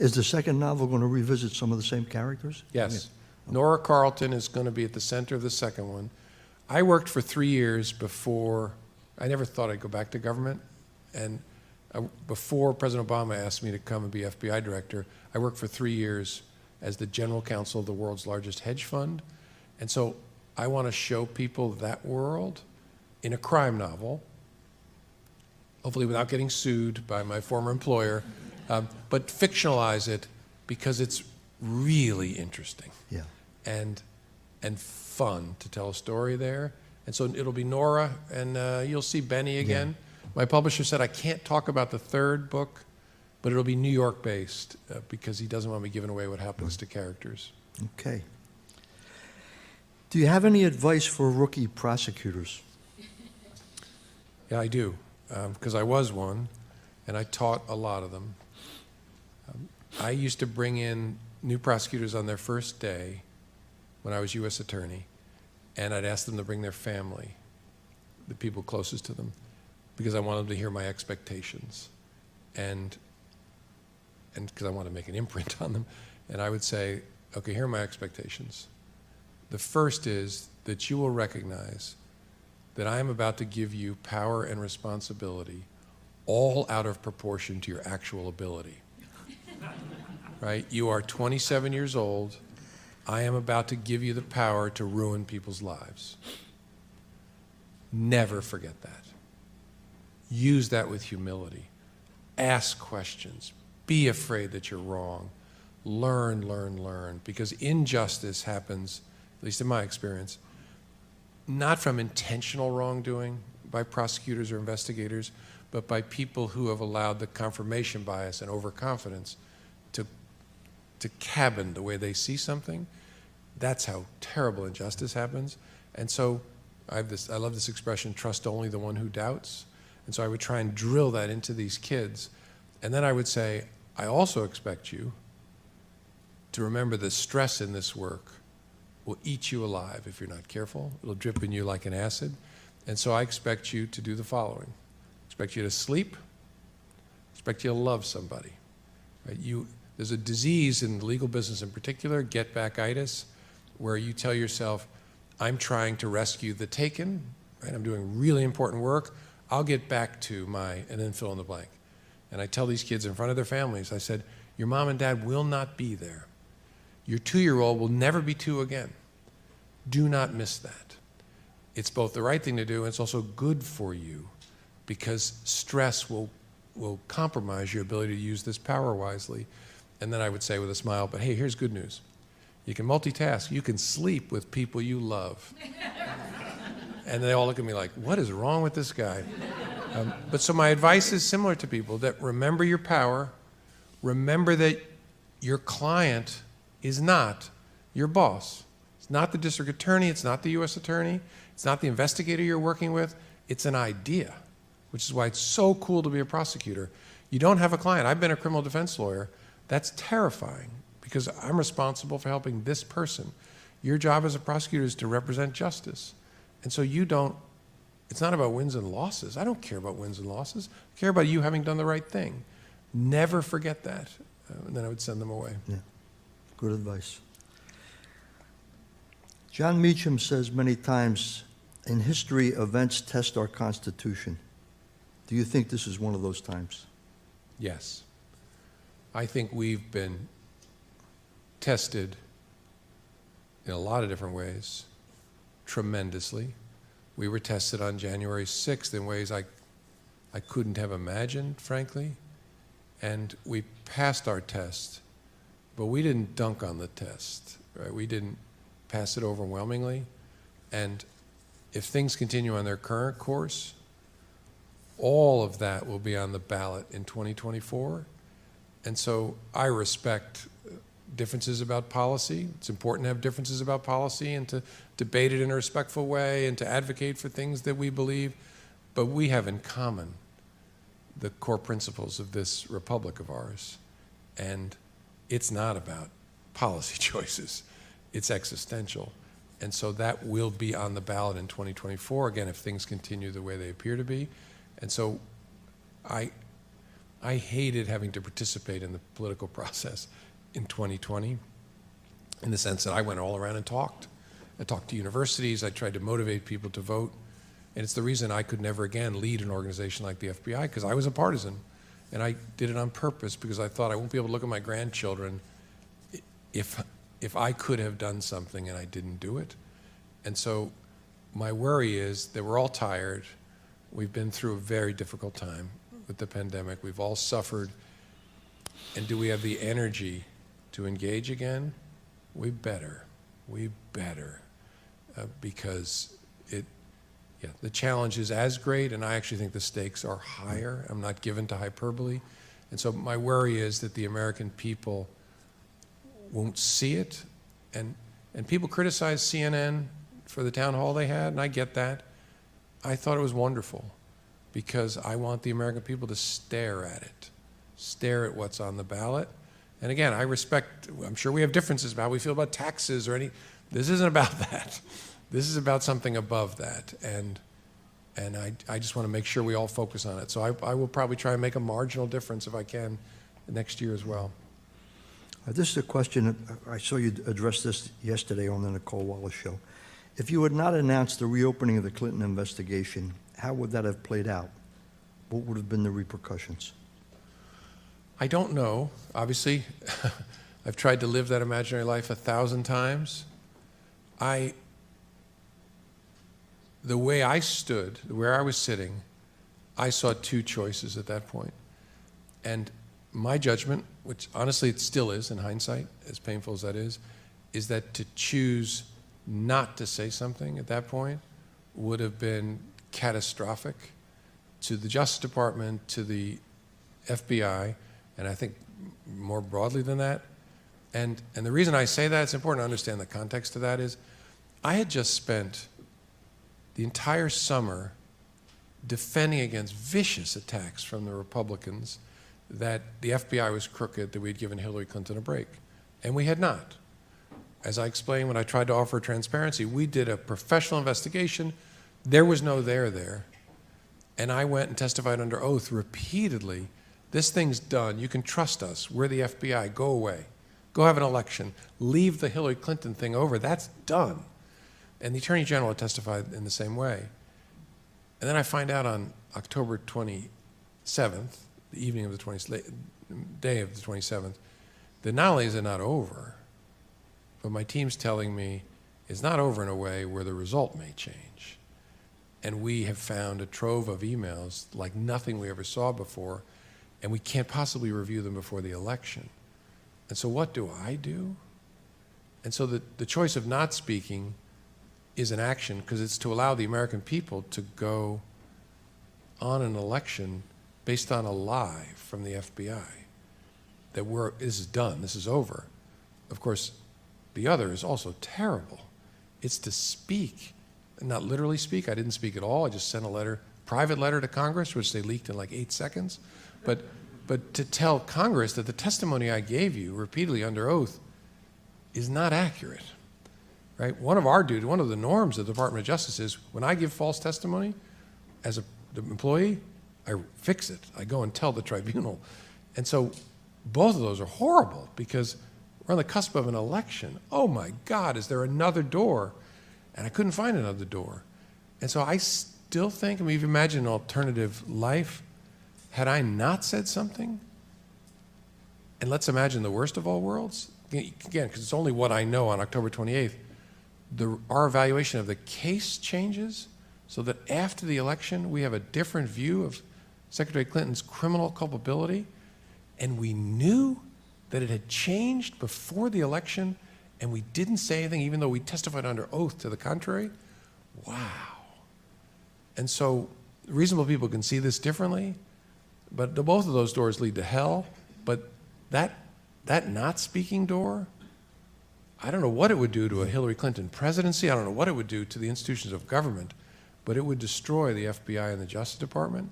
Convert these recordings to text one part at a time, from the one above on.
Is the second novel going to revisit some of the same characters? Yes. Nora Carlton is going to be at the center of the second one. I worked for 3 years before, I never thought I'd go back to government. And before President Obama asked me to come and be FBI director, I worked for 3 years as the general counsel of the world's largest hedge fund. And so I want to show people that world in a crime novel, hopefully without getting sued by my former employer, but fictionalize it because it's really interesting. Yeah. And fun to tell a story there. And so it'll be Nora, and you'll see Benny again. Yeah. My publisher said I can't talk about the third book, but it'll be New York based because he doesn't want me giving away what happens to characters. Okay. Do you have any advice for rookie prosecutors? Yeah, I do, because I was one, and I taught a lot of them. I used to bring in new prosecutors on their first day when I was U.S. attorney, and I'd ask them to bring their family, the people closest to them, because I wanted them to hear my expectations, and because I wanted to make an imprint on them. And I would say, okay, here are my expectations. The first is that you will recognize that I am about to give you power and responsibility all out of proportion to your actual ability. Right? You are 27 years old. I am about to give you the power to ruin people's lives. Never forget that. Use that with humility. Ask questions. Be afraid that you're wrong. Learn, learn, learn. Because injustice happens, at least in my experience, not from intentional wrongdoing by prosecutors or investigators, but by people who have allowed the confirmation bias and overconfidence to cabin the way they see something. That's how terrible injustice happens. And so I love this expression, trust only the one who doubts. And so I would try and drill that into these kids. And then I would say, I also expect you to remember the stress in this work will eat you alive if you're not careful. It'll drip in you like an acid. And so I expect you to do the following. I expect you to sleep. I expect you to love somebody. Right? There's a disease in the legal business in particular, get-backitis, where you tell yourself, I'm trying to rescue the taken, right? I'm doing really important work. I'll get back to and then fill in the blank. And I tell these kids in front of their families, I said, your mom and dad will not be there. Your 2-year-old will never be 2 again. Do not miss that. It's both the right thing to do, and it's also good for you, because stress will compromise your ability to use this power wisely. And then I would say with a smile, but hey, here's good news. You can multitask. You can sleep with people you love. And they all look at me like, what is wrong with this guy? But so my advice is similar to people, that remember your power. Remember that your client is not your boss. It's not the district attorney. It's not the U.S. attorney. It's not the investigator you're working with. It's an idea, which is why it's so cool to be a prosecutor. You don't have a client. I've been a criminal defense lawyer. That's terrifying, because I'm responsible for helping this person. Your job as a prosecutor is to represent justice. And so it's not about wins and losses. I don't care about wins and losses. I care about you having done the right thing. Never forget that. And then I would send them away. Yeah, good advice. John Meacham says many times, in history, events test our Constitution. Do you think this is one of those times? Yes. I think we've been tested in a lot of different ways, tremendously. We were tested on January 6th in ways I couldn't have imagined, frankly. And we passed our test, but we didn't dunk on the test, right? We didn't pass it overwhelmingly. And if things continue on their current course, all of that will be on the ballot in 2024. And so I respect differences about policy. It's important to have differences about policy and to debate it in a respectful way and to advocate for things that we believe. But we have in common the core principles of this republic of ours. And it's not about policy choices. It's existential. And so that will be on the ballot in 2024, again, if things continue the way they appear to be. And so I hated having to participate in the political process in 2020, in the sense that I went all around and talked. I talked to universities, I tried to motivate people to vote, and it's the reason I could never again lead an organization like the FBI, because I was a partisan, and I did it on purpose because I thought I won't be able to look at my grandchildren if I could have done something and I didn't do it. And so my worry is that we're all tired. We've been through a very difficult time with the pandemic. We've all suffered. And do we have the energy to engage again? We better. We better. Because the challenge is as great, and I actually think the stakes are higher. I'm not given to hyperbole. And so my worry is that the American people won't see it. And people criticize CNN for the town hall they had, and I get that. I thought it was wonderful because I want the American people to stare at it, stare at what's on the ballot. And again, I respect, I'm sure we have differences about how we feel about taxes or this isn't about that. This is about something above that. And I just want to make sure we all focus on it. So I will probably try and make a marginal difference if I can next year as well. This is a question, I saw you address this yesterday on the Nicole Wallace show. If you had not announced the reopening of the Clinton investigation, how would that have played out? What would have been the repercussions? I don't know. Obviously, I've tried to live that imaginary life 1,000 times. The way I stood, where I was sitting, I saw two choices at that point. And my judgment, which honestly it still is in hindsight, as painful as that is that to choose not to say something at that point would have been catastrophic to the Justice Department, to the FBI, and I think more broadly than that. And the reason I say that, it's important to understand the context of that, is I had just spent the entire summer defending against vicious attacks from the Republicans that the FBI was crooked, that we had given Hillary Clinton a break. And we had not. As I explained when I tried to offer transparency, we did a professional investigation. There was no there. And I went and testified under oath repeatedly. This thing's done. You can trust us. We're the FBI. Go away. Go have an election. Leave the Hillary Clinton thing over. That's done. And the Attorney General had testified in the same way. And then I find out on October 27th, the evening of the day of the 27th, that not only is it not over, but my team's telling me it's not over in a way where the result may change. And we have found a trove of emails like nothing we ever saw before, and we can't possibly review them before the election. And so what do I do? And so the choice of not speaking is an action because it's to allow the American people to go on an election based on a lie from the FBI that this is done, this is over. Of course, the other is also terrible. It's to speak, not literally speak. I didn't speak at all. I just sent a letter, private letter to Congress, which they leaked in like 8 seconds. But to tell Congress that the testimony I gave you repeatedly under oath is not accurate, right? One of the norms of the Department of Justice is when I give false testimony as an employee, I fix it. I go and tell the tribunal. And so both of those are horrible because we're on the cusp of an election. Oh my God, is there another door? And I couldn't find another door. And so I still think, if you imagine an alternative life, had I not said something, and let's imagine the worst of all worlds, again, because it's only what I know on October 28th, our evaluation of the case changes so that after the election, we have a different view of Secretary Clinton's criminal culpability, and we knew that it had changed before the election, and we didn't say anything, even though we testified under oath to the contrary. Wow. And so reasonable people can see this differently, but both of those doors lead to hell. But that not speaking door, I don't know what it would do to a Hillary Clinton presidency. I don't know what it would do to the institutions of government, but it would destroy the FBI and the Justice Department.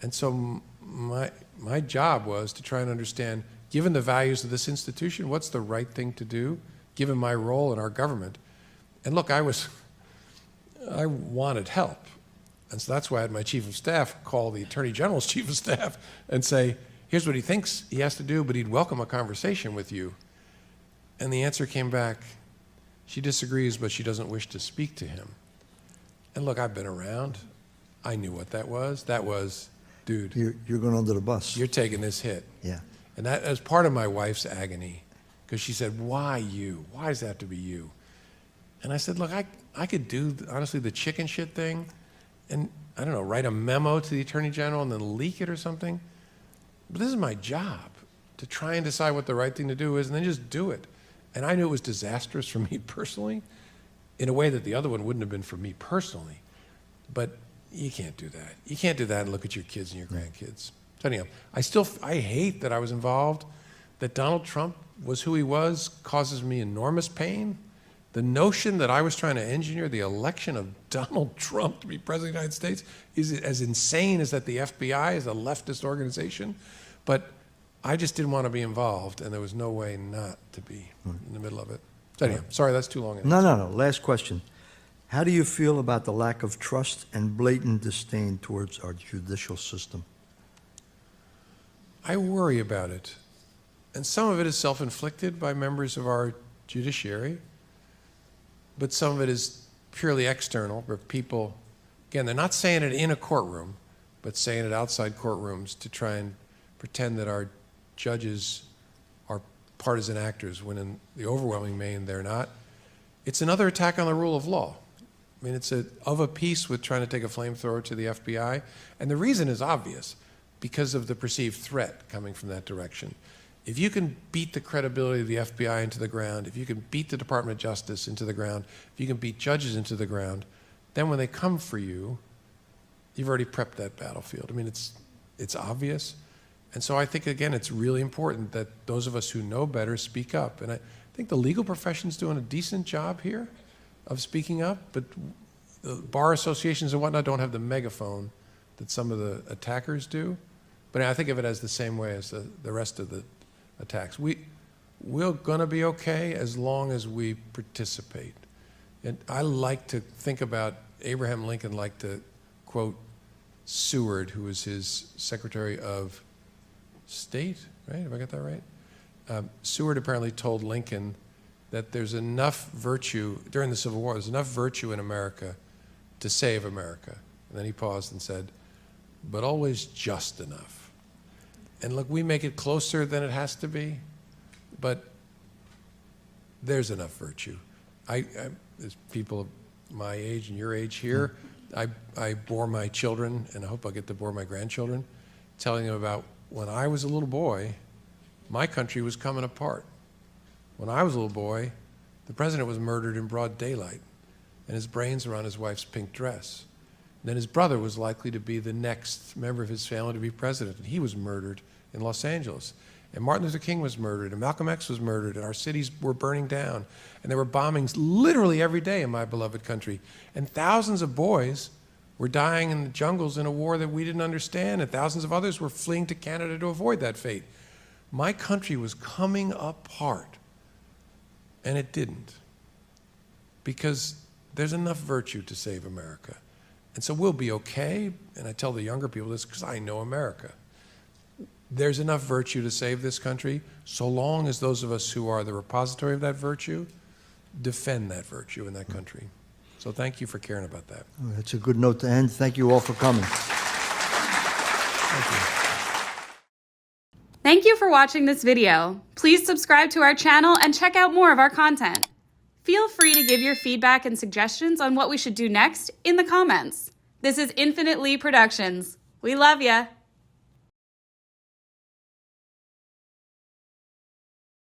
And so my job was to try and understand, given the values of this institution, what's the right thing to do, given my role in our government. And look, I wanted help. And so that's why I had my chief of staff call the Attorney General's chief of staff and say, here's what he thinks he has to do, but he'd welcome a conversation with you. And the answer came back, she disagrees, but she doesn't wish to speak to him. And look, I've been around. I knew what that was. That was, dude. You're going under the bus. You're taking this hit. Yeah. And that was part of my wife's agony, because she said, why you? Why does it have to be you? And I said, look, I could do, honestly, the chicken shit thing and, I don't know, write a memo to the Attorney General and then leak it or something. But this is my job, to try and decide what the right thing to do is and then just do it. And I knew it was disastrous for me personally in a way that the other one wouldn't have been for me personally. But you can't do that. You can't do that and look at your kids and your grandkids. So anyhow, I hate that I was involved, that Donald Trump was who he was, causes me enormous pain. The notion that I was trying to engineer the election of Donald Trump to be president of the United States is as insane as that the FBI is a leftist organization. But I just didn't want to be involved, and there was no way not to be in the middle of it. So anyhow, sorry, that's too long. No. Last question. How do you feel about the lack of trust and blatant disdain towards our judicial system? I worry about it. And some of it is self-inflicted by members of our judiciary, but some of it is purely external, where people, again, they're not saying it in a courtroom, but saying it outside courtrooms to try and pretend that our judges are partisan actors, when in the overwhelming main they're not. It's another attack on the rule of law. I mean, it's of a piece with trying to take a flamethrower to the FBI. And the reason is obvious, because of the perceived threat coming from that direction. If you can beat the credibility of the FBI into the ground, if you can beat the Department of Justice into the ground, if you can beat judges into the ground, then when they come for you, you've already prepped that battlefield. I mean, it's obvious. And so I think, again, it's really important that those of us who know better speak up. And I think the legal profession's doing a decent job here of speaking up, but the bar associations and whatnot don't have the megaphone that some of the attackers do. But I think of it as the same way as the rest of the attacks. We're going to be okay as long as we participate. And I like to think about Abraham Lincoln, like to quote Seward, who was his Secretary of State, right? Have I got that right? Seward apparently told Lincoln that there's enough virtue, during the Civil War, there's enough virtue in America to save America. And then he paused and said, but always just enough. And look, we make it closer than it has to be, but there's enough virtue. There's people of my age and your age here. I bore my children, and I hope I'll get to bore my grandchildren, telling them about when I was a little boy, my country was coming apart. When I was a little boy, the president was murdered in broad daylight, and his brains were on his wife's pink dress. And then his brother was likely to be the next member of his family to be president, and he was murdered in Los Angeles. And Martin Luther King was murdered, and Malcolm X was murdered, and our cities were burning down. And there were bombings literally every day in my beloved country. And thousands of boys were dying in the jungles in a war that we didn't understand, and thousands of others were fleeing to Canada to avoid that fate. My country was coming apart, and it didn't, because there's enough virtue to save America. And so we'll be okay, and I tell the younger people this because I know America. There's enough virtue to save this country, so long as those of us who are the repository of that virtue defend that virtue in that country. So thank you for caring about that. That's a good note to end. Thank you all for coming. Thank you. Thank you for watching this video. Please subscribe to our channel and check out more of our content. Feel free to give your feedback and suggestions on what we should do next in the comments. This is Infinite Lee Productions. We love ya.